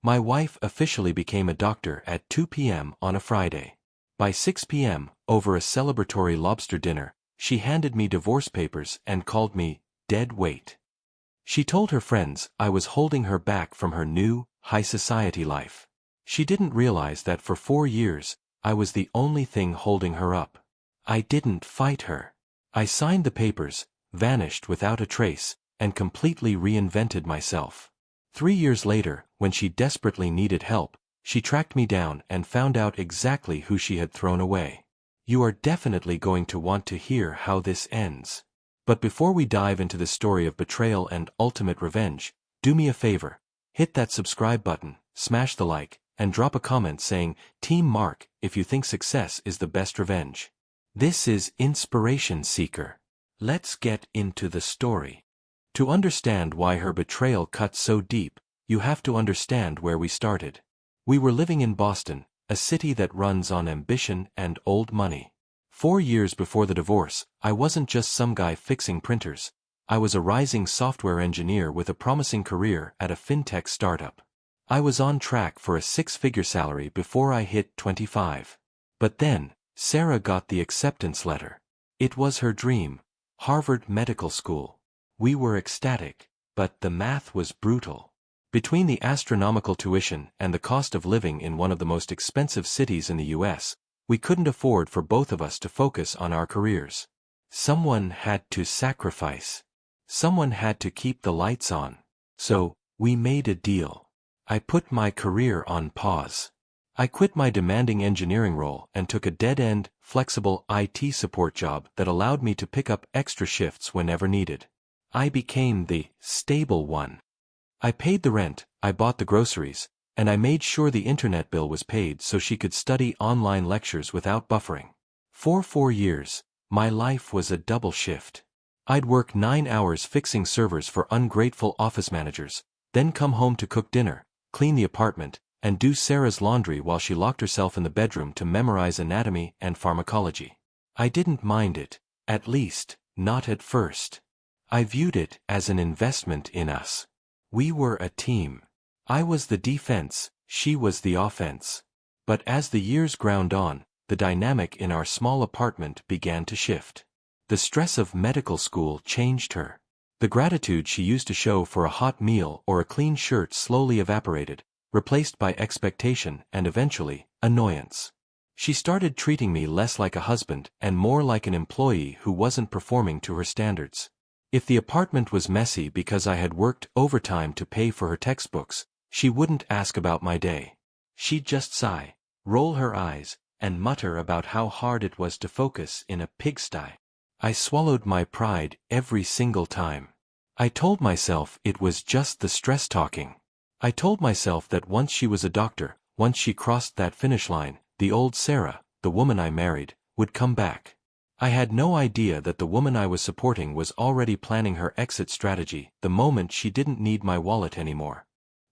My wife officially became a doctor at 2 p.m. on a Friday. By 6 p.m., over a celebratory lobster dinner, she handed me divorce papers and called me dead weight. She told her friends I was holding her back from her new, high society life. She didn't realize that for 4 years, I was the only thing holding her up. I didn't fight her. I signed the papers, vanished without a trace, and completely reinvented myself. 3 years later, when she desperately needed help, she tracked me down and found out exactly who she had thrown away. You are definitely going to want to hear how this ends. But before we dive into the story of betrayal and ultimate revenge, do me a favor, hit that subscribe button, smash the like, and drop a comment saying, Team Mark, if you think success is the best revenge. This is Inspiration Seeker. Let's get into the story. To understand why her betrayal cut so deep, you have to understand where we started. We were living in Boston, a city that runs on ambition and old money. 4 years before the divorce, I wasn't just some guy fixing printers. I was a rising software engineer with a promising career at a fintech startup. I was on track for a 6-figure salary before I hit 25. But then, Sarah got the acceptance letter. It was her dream, Harvard Medical School. We were ecstatic, but the math was brutal. Between the astronomical tuition and the cost of living in one of the most expensive cities in the U.S., we couldn't afford for both of us to focus on our careers. Someone had to sacrifice. Someone had to keep the lights on. So, we made a deal. I put my career on pause. I quit my demanding engineering role and took a dead-end, flexible IT support job that allowed me to pick up extra shifts whenever needed. I became the stable one. I paid the rent, I bought the groceries, and I made sure the internet bill was paid so she could study online lectures without buffering. For 4 years, my life was a double shift. I'd work 9 hours fixing servers for ungrateful office managers, then come home to cook dinner, clean the apartment, and do Sarah's laundry while she locked herself in the bedroom to memorize anatomy and pharmacology. I didn't mind it, at least, not at first. I viewed it as an investment in us. We were a team. I was the defense, she was the offense. But as the years ground on, the dynamic in our small apartment began to shift. The stress of medical school changed her. The gratitude she used to show for a hot meal or a clean shirt slowly evaporated, replaced by expectation and eventually, annoyance. She started treating me less like a husband and more like an employee who wasn't performing to her standards. If the apartment was messy because I had worked overtime to pay for her textbooks, she wouldn't ask about my day. She'd just sigh, roll her eyes, and mutter about how hard it was to focus in a pigsty. I swallowed my pride every single time. I told myself it was just the stress talking. I told myself that once she was a doctor, once she crossed that finish line, the old Sarah, the woman I married, would come back. I had no idea that the woman I was supporting was already planning her exit strategy the moment she didn't need my wallet anymore.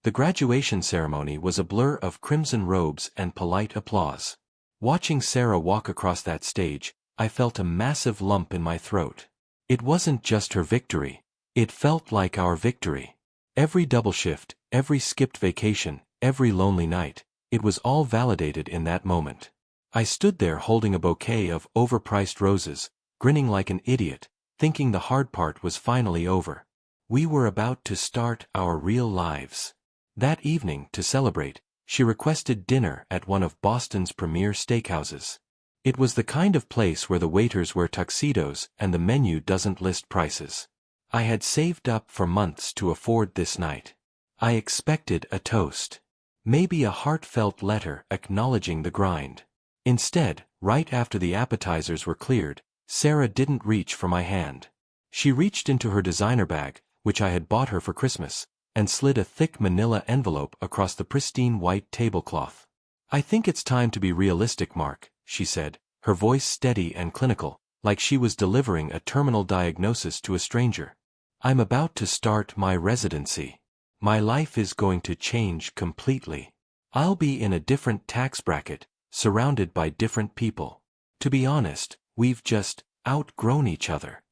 The graduation ceremony was a blur of crimson robes and polite applause. Watching Sarah walk across that stage, I felt a massive lump in my throat. It wasn't just her victory. It felt like our victory. Every double shift, every skipped vacation, every lonely night, it was all validated in that moment. I stood there holding a bouquet of overpriced roses, grinning like an idiot, thinking the hard part was finally over. We were about to start our real lives. That evening, to celebrate, she requested dinner at one of Boston's premier steakhouses. It was the kind of place where the waiters wear tuxedos and the menu doesn't list prices. I had saved up for months to afford this night. I expected a toast. Maybe a heartfelt letter acknowledging the grind. Instead, right after the appetizers were cleared, Sarah didn't reach for my hand. She reached into her designer bag, which I had bought her for Christmas, and slid a thick manila envelope across the pristine white tablecloth. "I think it's time to be realistic, Mark," she said, her voice steady and clinical, like she was delivering a terminal diagnosis to a stranger. "I'm about to start my residency. My life is going to change completely. I'll be in a different tax bracket, surrounded by different people. To be honest, we've just outgrown each other."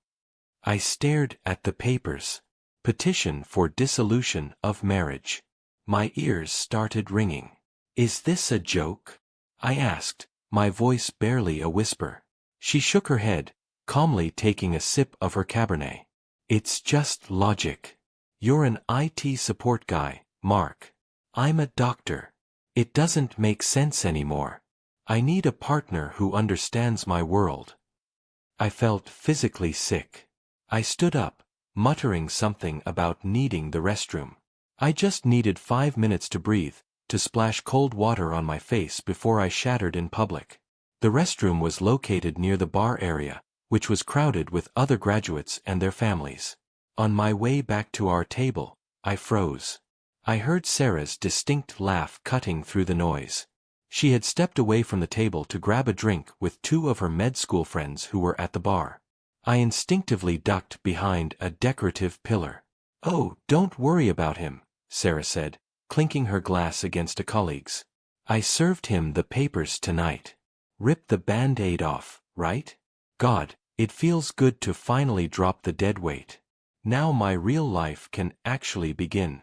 I stared at the papers. Petition for dissolution of marriage. My ears started ringing. "Is this a joke?" I asked, my voice barely a whisper. She shook her head, calmly taking a sip of her Cabernet. "It's just logic. You're an IT support guy, Mark. I'm a doctor. It doesn't make sense anymore. I need a partner who understands my world." I felt physically sick. I stood up, muttering something about needing the restroom. I just needed 5 minutes to breathe, to splash cold water on my face before I shattered in public. The restroom was located near the bar area, which was crowded with other graduates and their families. On my way back to our table, I froze. I heard Sarah's distinct laugh cutting through the noise. She had stepped away from the table to grab a drink with 2 of her med school friends who were at the bar. I instinctively ducked behind a decorative pillar. "Oh, don't worry about him," Sarah said, clinking her glass against a colleague's. "I served him the papers tonight. Rip the Band-Aid off, right? God, it feels good to finally drop the dead weight. Now my real life can actually begin."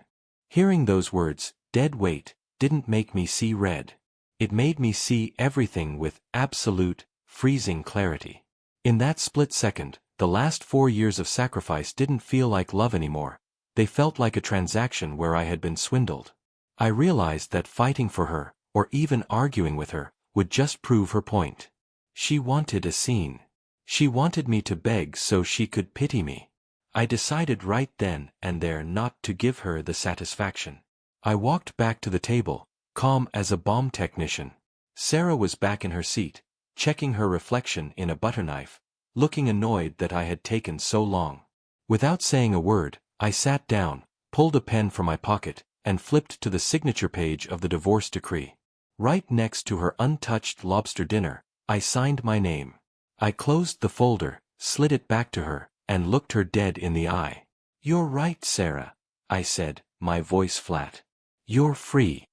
Hearing those words, dead weight, didn't make me see red. It made me see everything with absolute, freezing clarity. In that split second, the last 4 years of sacrifice didn't feel like love anymore. They felt like a transaction where I had been swindled. I realized that fighting for her, or even arguing with her, would just prove her point. She wanted a scene. She wanted me to beg so she could pity me. I decided right then and there not to give her the satisfaction. I walked back to the table, calm as a bomb technician. Sarah was back in her seat, checking her reflection in a butter knife, looking annoyed that I had taken so long. Without saying a word, I sat down, pulled a pen from my pocket, and flipped to the signature page of the divorce decree. Right next to her untouched lobster dinner, I signed my name. I closed the folder, slid it back to her, and looked her dead in the eye. "You're right, Sarah," I said, my voice flat. "You're free."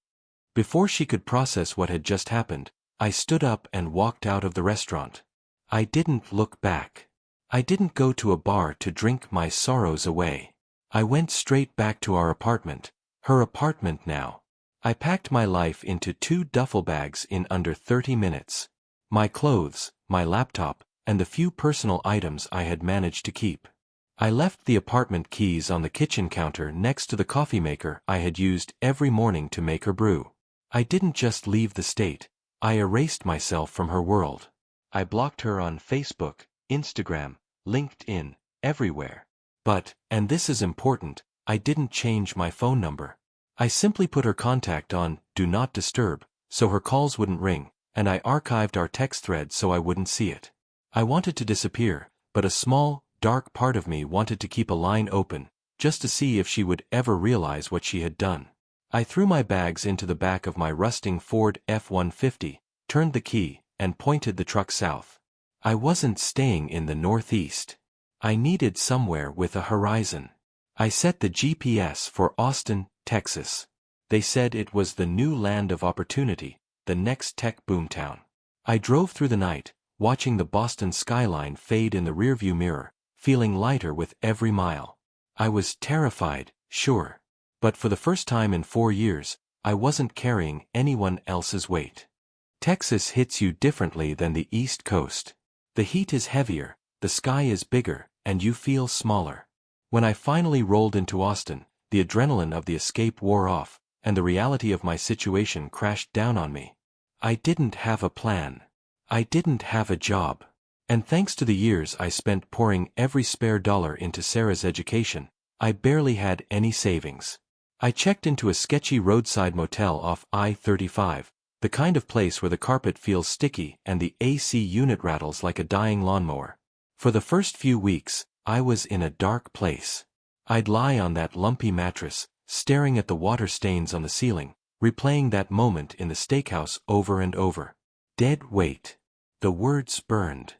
Before she could process what had just happened, I stood up and walked out of the restaurant. I didn't look back. I didn't go to a bar to drink my sorrows away. I went straight back to our apartment, her apartment now. I packed my life into 2 duffel bags in under 30 minutes. My clothes, my laptop, and the few personal items I had managed to keep. I left the apartment keys on the kitchen counter next to the coffee maker I had used every morning to make her brew. I didn't just leave the state, I erased myself from her world. I blocked her on Facebook, Instagram, LinkedIn, everywhere. But, and this is important, I didn't change my phone number. I simply put her contact on Do Not Disturb, so her calls wouldn't ring, and I archived our text thread so I wouldn't see it. I wanted to disappear, but a small, dark part of me wanted to keep a line open, just to see if she would ever realize what she had done. I threw my bags into the back of my rusting Ford F-150, turned the key, and pointed the truck south. I wasn't staying in the Northeast. I needed somewhere with a horizon. I set the GPS for Austin, Texas. They said it was the new land of opportunity, the next tech boomtown. I drove through the night, watching the Boston skyline fade in the rearview mirror, feeling lighter with every mile. I was terrified, sure. But for the first time in 4 years, I wasn't carrying anyone else's weight. Texas hits you differently than the East Coast. The heat is heavier, the sky is bigger, and you feel smaller. When I finally rolled into Austin, the adrenaline of the escape wore off, and the reality of my situation crashed down on me. I didn't have a plan. I didn't have a job. And thanks to the years I spent pouring every spare dollar into Sarah's education, I barely had any savings. I checked into a sketchy roadside motel off I-35, the kind of place where the carpet feels sticky and the AC unit rattles like a dying lawnmower. For the first few weeks, I was in a dark place. I'd lie on that lumpy mattress, staring at the water stains on the ceiling, replaying that moment in the steakhouse over and over. Dead weight. The words burned.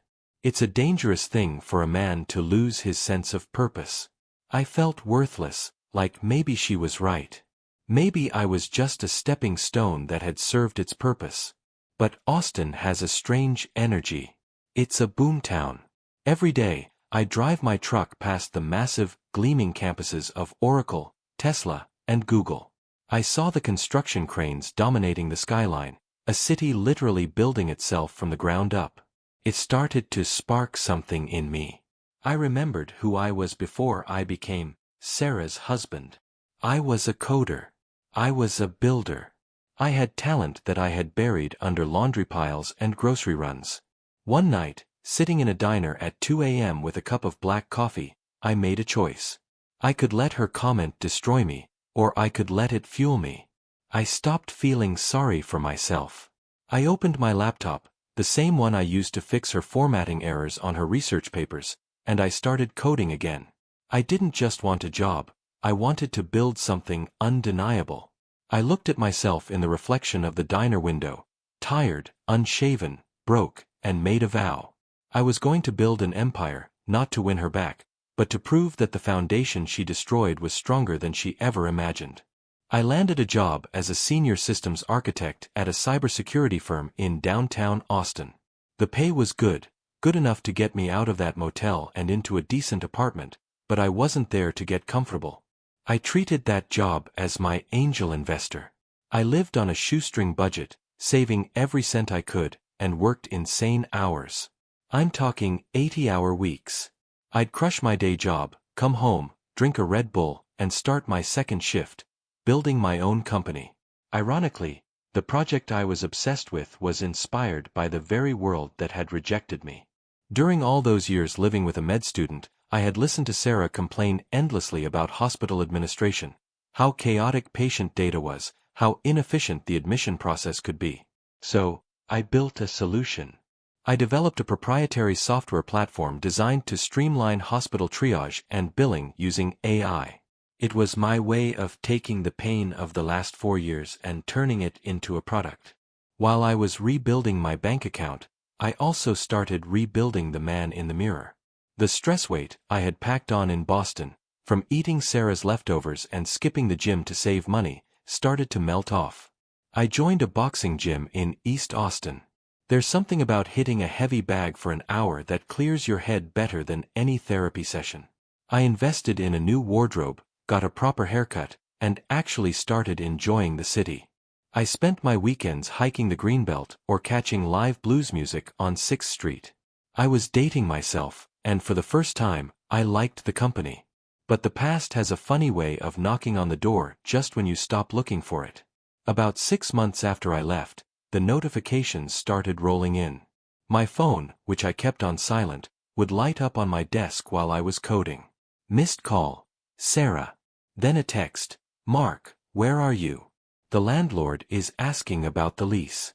It's a dangerous thing for a man to lose his sense of purpose. I felt worthless, like maybe she was right. Maybe I was just a stepping stone that had served its purpose. But Austin has a strange energy. It's a boomtown. Every day, I drive my truck past the massive, gleaming campuses of Oracle, Tesla, and Google. I saw the construction cranes dominating the skyline, a city literally building itself from the ground up. It started to spark something in me. I remembered who I was before I became Sarah's husband. I was a coder. I was a builder. I had talent that I had buried under laundry piles and grocery runs. One night, sitting in a diner at 2 a.m. with a cup of black coffee, I made a choice. I could let her comment destroy me, or I could let it fuel me. I stopped feeling sorry for myself. I opened my laptop, the same one I used to fix her formatting errors on her research papers, and I started coding again. I didn't just want a job, I wanted to build something undeniable. I looked at myself in the reflection of the diner window, tired, unshaven, broke, and made a vow. I was going to build an empire, not to win her back, but to prove that the foundation she destroyed was stronger than she ever imagined. I landed a job as a senior systems architect at a cybersecurity firm in downtown Austin. The pay was good enough to get me out of that motel and into a decent apartment, but I wasn't there to get comfortable. I treated that job as my angel investor. I lived on a shoestring budget, saving every cent I could, and worked insane hours. I'm talking 80-hour weeks. I'd crush my day job, come home, drink a Red Bull, and start my second shift, building my own company. Ironically, the project I was obsessed with was inspired by the very world that had rejected me. During all those years living with a med student, I had listened to Sarah complain endlessly about hospital administration, how chaotic patient data was, how inefficient the admission process could be. So, I built a solution. I developed a proprietary software platform designed to streamline hospital triage and billing using AI. It was my way of taking the pain of the last 4 years and turning it into a product. While I was rebuilding my bank account, I also started rebuilding the man in the mirror. The stress weight I had packed on in Boston, from eating Sarah's leftovers and skipping the gym to save money, started to melt off. I joined a boxing gym in East Austin. There's something about hitting a heavy bag for an hour that clears your head better than any therapy session. I invested in a new wardrobe, got a proper haircut, and actually started enjoying the city. I spent my weekends hiking the Greenbelt or catching live blues music on 6th Street. I was dating myself, and for the first time, I liked the company. But the past has a funny way of knocking on the door just when you stop looking for it. About 6 months after I left, the notifications started rolling in. My phone, which I kept on silent, would light up on my desk while I was coding. Missed call. Sarah. Then a text. Mark, where are you? The landlord is asking about the lease.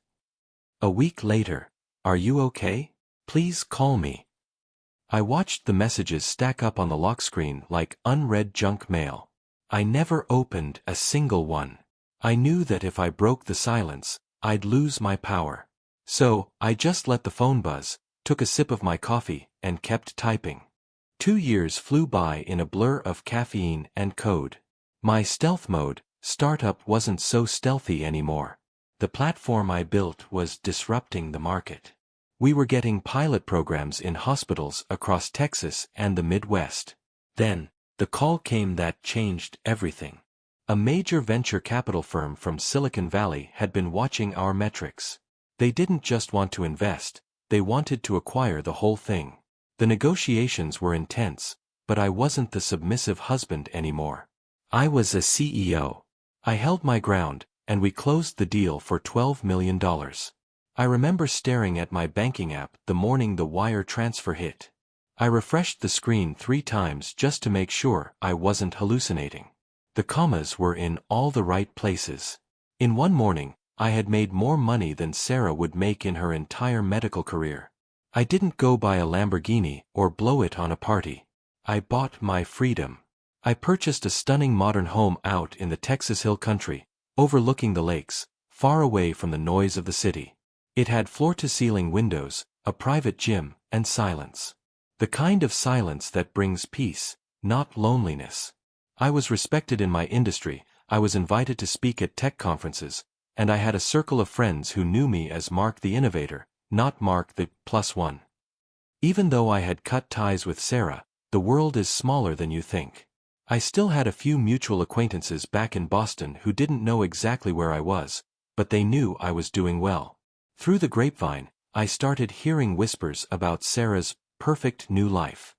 A week later. Are you okay? Please call me. I watched the messages stack up on the lock screen like unread junk mail. I never opened a single one. I knew that if I broke the silence, I'd lose my power. So, I just let the phone buzz, took a sip of my coffee, and kept typing. 2 years flew by in a blur of caffeine and code. My stealth mode, startup, wasn't so stealthy anymore. The platform I built was disrupting the market. We were getting pilot programs in hospitals across Texas and the Midwest. Then, the call came that changed everything. A major venture capital firm from Silicon Valley had been watching our metrics. They didn't just want to invest, they wanted to acquire the whole thing. The negotiations were intense, but I wasn't the submissive husband anymore. I was a CEO. I held my ground, and we closed the deal for $12 million. I remember staring at my banking app the morning the wire transfer hit. I refreshed the screen 3 times just to make sure I wasn't hallucinating. The commas were in all the right places. In one morning, I had made more money than Sarah would make in her entire medical career. I didn't go buy a Lamborghini or blow it on a party. I bought my freedom. I purchased a stunning modern home out in the Texas Hill Country, overlooking the lakes, far away from the noise of the city. It had floor-to-ceiling windows, a private gym, and silence. The kind of silence that brings peace, not loneliness. I was respected in my industry, I was invited to speak at tech conferences, and I had a circle of friends who knew me as Mark the Innovator, not Mark the +1. Even though I had cut ties with Sarah, the world is smaller than you think. I still had a few mutual acquaintances back in Boston who didn't know exactly where I was, but they knew I was doing well. Through the grapevine, I started hearing whispers about Sarah's perfect new life.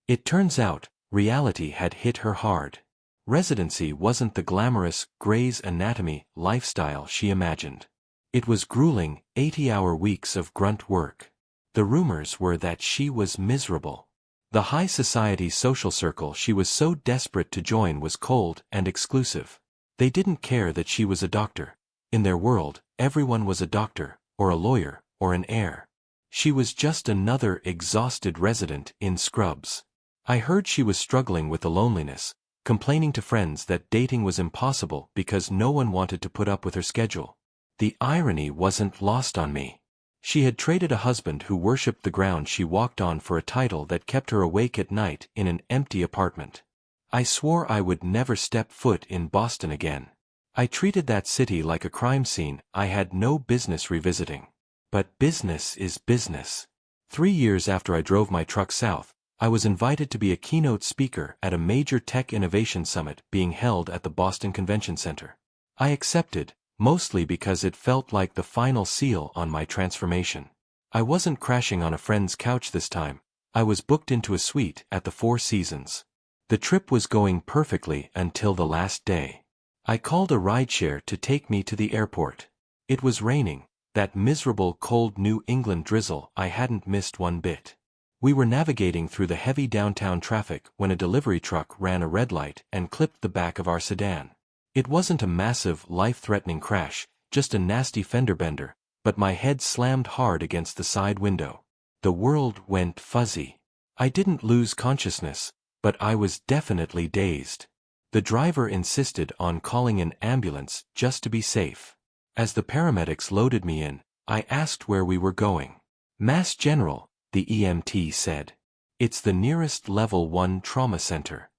It turns out, reality had hit her hard. Residency wasn't the glamorous Grey's Anatomy lifestyle she imagined. It was grueling, 80-hour weeks of grunt work. The rumors were that she was miserable. The high society social circle she was so desperate to join was cold and exclusive. They didn't care that she was a doctor. In their world, everyone was a doctor, or a lawyer, or an heir. She was just another exhausted resident in Scrubs. I heard she was struggling with the loneliness, complaining to friends that dating was impossible because no one wanted to put up with her schedule. The irony wasn't lost on me. She had traded a husband who worshipped the ground she walked on for a title that kept her awake at night in an empty apartment. I swore I would never step foot in Boston again. I treated that city like a crime scene I had no business revisiting. But business is business. 3 years after I drove my truck south, I was invited to be a keynote speaker at a major tech innovation summit being held at the Boston Convention Center. I accepted, mostly because it felt like the final seal on my transformation. I wasn't crashing on a friend's couch this time. I was booked into a suite at the Four Seasons. The trip was going perfectly until the last day. I called a rideshare to take me to the airport. It was raining, that miserable cold New England drizzle I hadn't missed one bit. We were navigating through the heavy downtown traffic when a delivery truck ran a red light and clipped the back of our sedan. It wasn't a massive, life-threatening crash, just a nasty fender bender, but my head slammed hard against the side window. The world went fuzzy. I didn't lose consciousness, but I was definitely dazed. The driver insisted on calling an ambulance just to be safe. As the paramedics loaded me in, I asked where we were going. Mass General, the EMT said. It's the nearest Level 1 trauma center.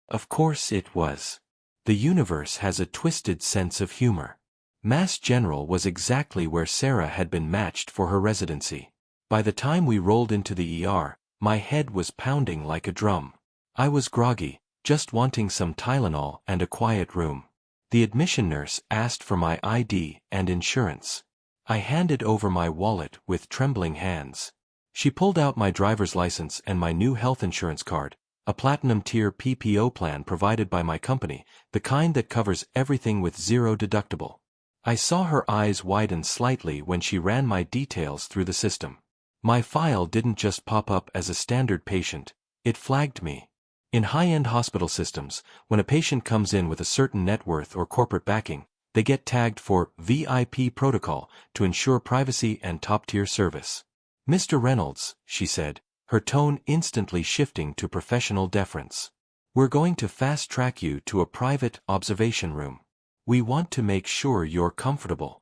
Of course it was. The universe has a twisted sense of humor. Mass General was exactly where Sarah had been matched for her residency. By the time we rolled into the ER, my head was pounding like a drum. I was groggy, just wanting some Tylenol and a quiet room. The admission nurse asked for my ID and insurance. I handed over my wallet with trembling hands. She pulled out my driver's license and my new health insurance card, a platinum-tier PPO plan provided by my company, the kind that covers everything with zero deductible. I saw her eyes widen slightly when she ran my details through the system. My file didn't just pop up as a standard patient, it flagged me. In high-end hospital systems, when a patient comes in with a certain net worth or corporate backing, they get tagged for VIP protocol to ensure privacy and top-tier service. Mr. Reynolds, she said, her tone instantly shifting to professional deference. We're going to fast-track you to a private observation room. We want to make sure you're comfortable.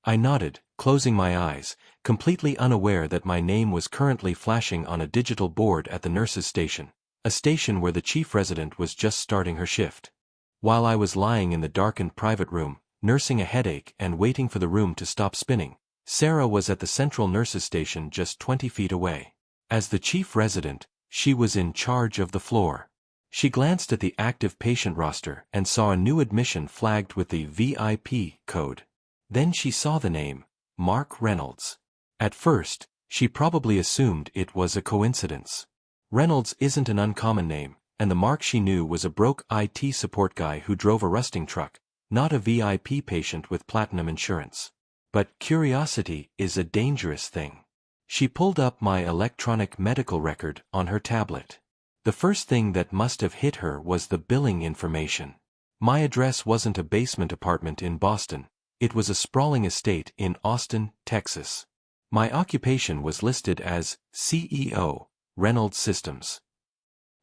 I nodded, closing my eyes, completely unaware that my name was currently flashing on a digital board at the nurse's station, a station where the chief resident was just starting her shift. While I was lying in the darkened private room, nursing a headache and waiting for the room to stop spinning, Sarah was at the central nurse's station just 20 feet away. As the chief resident, she was in charge of the floor. She glanced at the active patient roster and saw a new admission flagged with the VIP code. Then she saw the name, Mark Reynolds. At first, she probably assumed it was a coincidence. Reynolds isn't an uncommon name, and the Mark she knew was a broke IT support guy who drove a rusting truck, not a VIP patient with platinum insurance. But curiosity is a dangerous thing. She pulled up my electronic medical record on her tablet. The first thing that must have hit her was the billing information. My address wasn't a basement apartment in Boston, it was a sprawling estate in Austin, Texas. My occupation was listed as CEO, Reynolds Systems.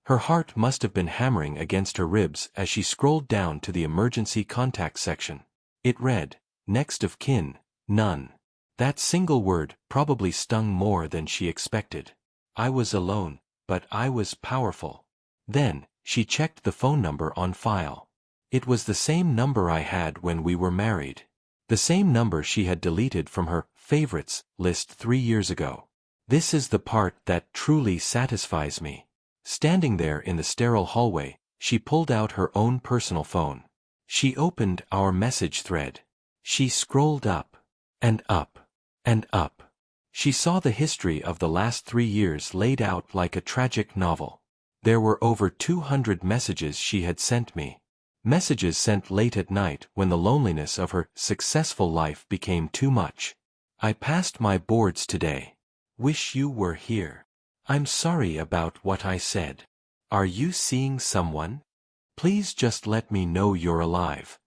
Her heart must have been hammering against her ribs as she scrolled down to the emergency contact section. It read, next of kin, none. That single word probably stung more than she expected. I was alone, but I was powerful. Then, she checked the phone number on file. It was the same number I had when we were married. The same number she had deleted from her favorites list 3 years ago. This is the part that truly satisfies me. Standing there in the sterile hallway, She pulled out her own personal phone. She opened our message thread. She scrolled up, and up, and up. She saw the history of the last 3 years laid out like a tragic novel. There were over 200 messages she had sent me. Messages sent late at night when the loneliness of her successful life became too much. I passed my boards today. Wish you were here. I'm sorry about what I said. Are you seeing someone? Please just let me know you're alive.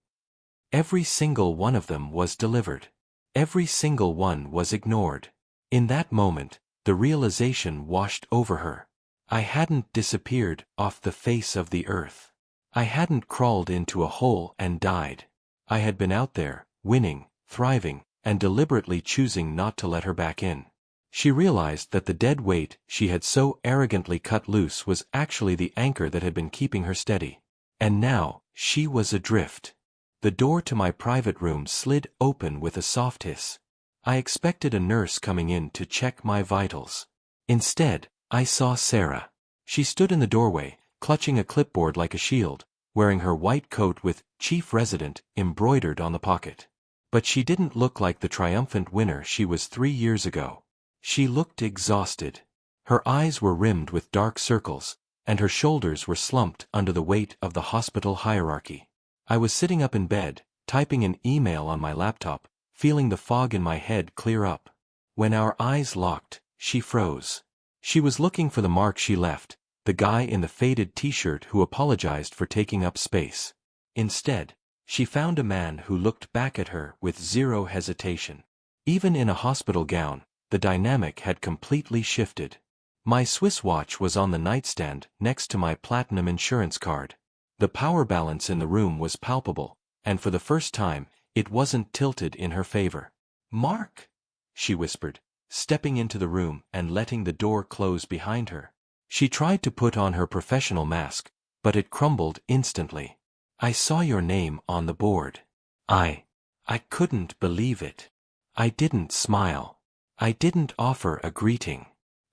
Every single one of them was delivered. Every single one was ignored. In that moment, the realization washed over her. I hadn't disappeared off the face of the earth. I hadn't crawled into a hole and died. I had been out there, winning, thriving, and deliberately choosing not to let her back in. She realized that the dead weight she had so arrogantly cut loose was actually the anchor that had been keeping her steady. And now, she was adrift. The door to my private room slid open with a soft hiss. I expected a nurse coming in to check my vitals. Instead, I saw Sarah. She stood in the doorway, clutching a clipboard like a shield, wearing her white coat with "Chief Resident" embroidered on the pocket. But she didn't look like the triumphant winner she was 3 years ago. She looked exhausted. Her eyes were rimmed with dark circles, and her shoulders were slumped under the weight of the hospital hierarchy. I was sitting up in bed, typing an email on my laptop, feeling the fog in my head clear up. When our eyes locked, she froze. She was looking for the mark she left, the guy in the faded t-shirt who apologized for taking up space. Instead, she found a man who looked back at her with zero hesitation. Even in a hospital gown, the dynamic had completely shifted. My Swiss watch was on the nightstand next to my platinum insurance card. The power balance in the room was palpable, and for the first time, it wasn't tilted in her favor. "Mark," she whispered, stepping into the room and letting the door close behind her. She tried to put on her professional mask, but it crumbled instantly. "I saw your name on the board. I couldn't believe it. I didn't smile. I didn't offer a greeting.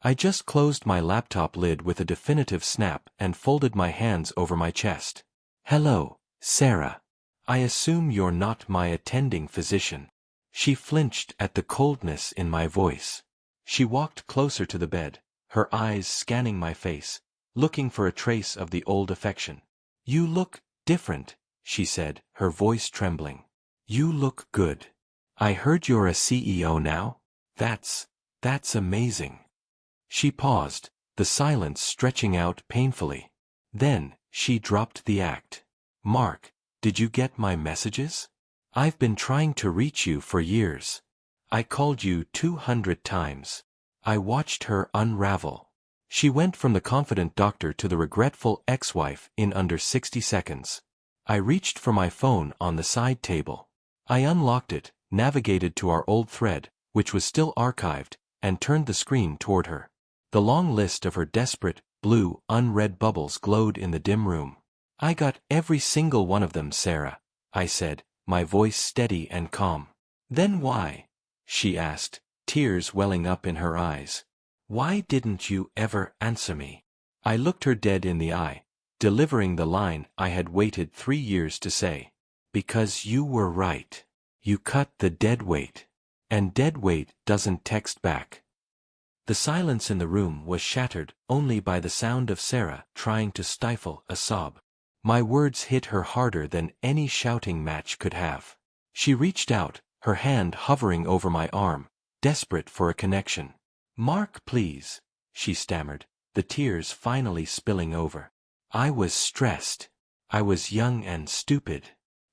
I just closed my laptop lid with a definitive snap and folded my hands over my chest. Hello, Sarah. I assume you're not my attending physician." She flinched at the coldness in my voice. She walked closer to the bed, her eyes scanning my face, looking for a trace of the old affection. "You look different," she said, her voice trembling. "You look good. I heard you're a CEO now? That's amazing." She paused, the silence stretching out painfully. Then, she dropped the act. "Mark, did you get my messages? I've been trying to reach you for years. I called you 200 times. I watched her unravel." She went from the confident doctor to the regretful ex-wife in under 60 seconds. I reached for my phone on the side table. I unlocked it, navigated to our old thread, which was still archived, and turned the screen toward her. The long list of her desperate, blue, unread bubbles glowed in the dim room. "I got every single one of them, Sarah," I said, my voice steady and calm. "Then why?" she asked, tears welling up in her eyes. "Why didn't you ever answer me?" I looked her dead in the eye, delivering the line I had waited 3 years to say. "Because you were right. You cut the dead weight. And dead weight doesn't text back." The silence in the room was shattered only by the sound of Sarah trying to stifle a sob. My words hit her harder than any shouting match could have. She reached out, her hand hovering over my arm, desperate for a connection. "Mark, please," she stammered, the tears finally spilling over. "I was stressed. I was young and stupid.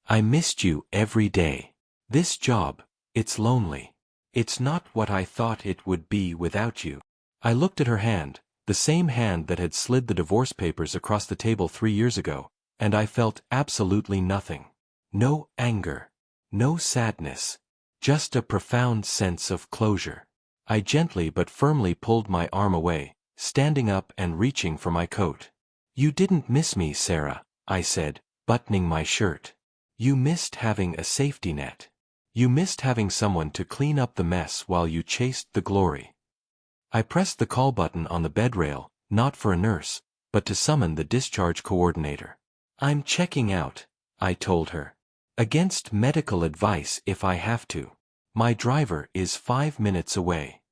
I missed you every day. This job, it's lonely. It's not what I thought it would be without you." I looked at her hand, the same hand that had slid the divorce papers across the table 3 years ago, and I felt absolutely nothing. No anger. No sadness. Just a profound sense of closure. I gently but firmly pulled my arm away, standing up and reaching for my coat. "You didn't miss me, Sarah," I said, buttoning my shirt. "You missed having a safety net. You missed having someone to clean up the mess while you chased the glory." I pressed the call button on the bed rail, not for a nurse, but to summon the discharge coordinator. I'm checking out, I told her. Against medical advice if I have to. My driver is 5 minutes away.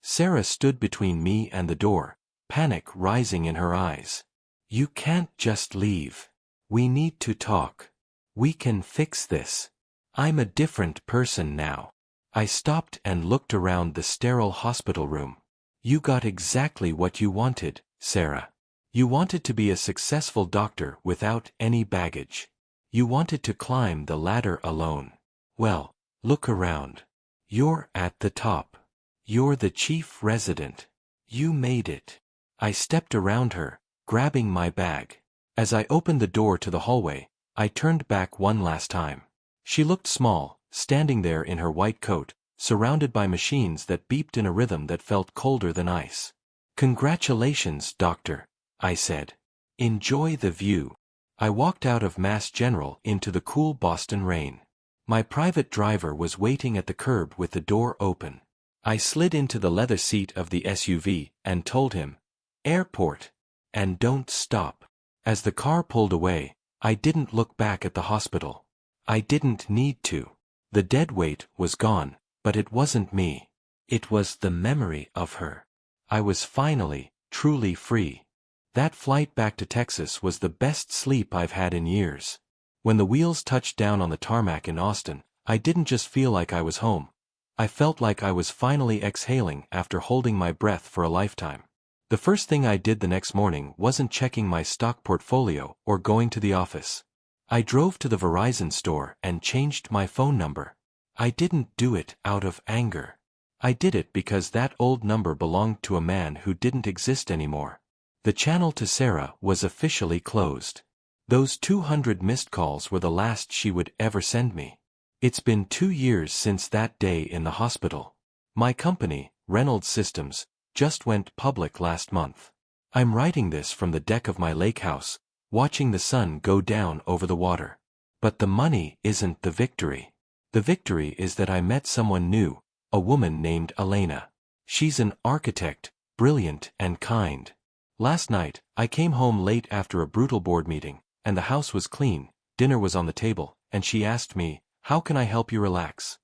Sarah stood between me and the door, panic rising in her eyes. You can't just leave. We need to talk. We can fix this. I'm a different person now. I stopped and looked around the sterile hospital room. You got exactly what you wanted, Sarah. You wanted to be a successful doctor without any baggage. You wanted to climb the ladder alone. Well, look around. You're at the top. You're the chief resident. You made it. I stepped around her, grabbing my bag. As I opened the door to the hallway, I turned back one last time. She looked small, standing there in her white coat, surrounded by machines that beeped in a rhythm that felt colder than ice. Congratulations, doctor, I said. Enjoy the view. I walked out of Mass General into the cool Boston rain. My private driver was waiting at the curb with the door open. I slid into the leather seat of the SUV and told him, "Airport. And don't stop." As the car pulled away, I didn't look back at the hospital. I didn't need to. The dead weight was gone, but it wasn't me. It was the memory of her. I was finally, truly free. That flight back to Texas was the best sleep I've had in years. When the wheels touched down on the tarmac in Austin, I didn't just feel like I was home. I felt like I was finally exhaling after holding my breath for a lifetime. The first thing I did the next morning wasn't checking my stock portfolio or going to the office. I drove to the Verizon store and changed my phone number. I didn't do it out of anger. I did it because that old number belonged to a man who didn't exist anymore. The channel to Sarah was officially closed. Those 200 missed calls were the last she would ever send me. It's been 2 years since that day in the hospital. My company, Reynolds Systems, just went public last month. I'm writing this from the deck of my lake house, watching the sun go down over the water. But the money isn't the victory. The victory is that I met someone new, a woman named Elena. She's an architect, brilliant and kind. Last night, I came home late after a brutal board meeting, and the house was clean, dinner was on the table, and she asked me, "How can I help you relax?"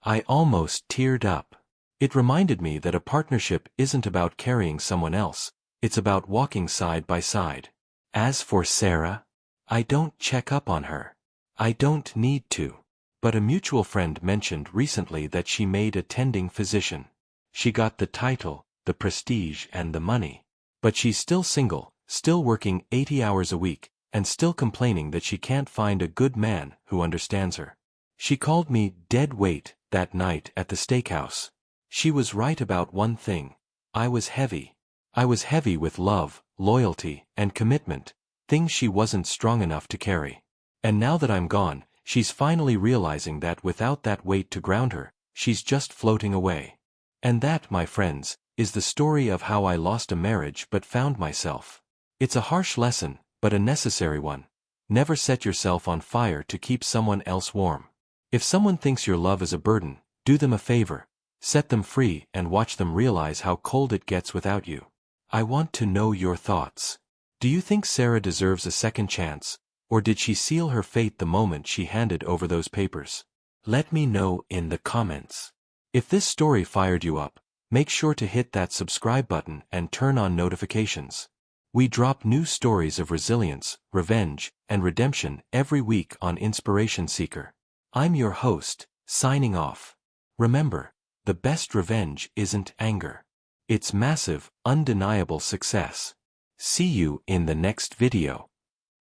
I almost teared up. It reminded me that a partnership isn't about carrying someone else, it's about walking side by side. As for Sarah, I don't check up on her. I don't need to. But a mutual friend mentioned recently that she made attending physician. She got the title, the prestige and the money. But she's still single, still working 80 hours a week, and still complaining that she can't find a good man who understands her. She called me dead weight that night at the steakhouse. She was right about one thing. I was heavy. I was heavy with love, loyalty, and commitment, things she wasn't strong enough to carry. And now that I'm gone, she's finally realizing that without that weight to ground her, she's just floating away. And that, my friends, is the story of how I lost a marriage but found myself. It's a harsh lesson, but a necessary one. Never set yourself on fire to keep someone else warm. If someone thinks your love is a burden, do them a favor. Set them free and watch them realize how cold it gets without you. I want to know your thoughts. Do you think Sarah deserves a second chance, or did she seal her fate the moment she handed over those papers? Let me know in the comments. If this story fired you up, make sure to hit that subscribe button and turn on notifications. We drop new stories of resilience, revenge, and redemption every week on Inspiration Seeker. I'm your host, signing off. Remember, the best revenge isn't anger. It's massive, undeniable success. See you in the next video.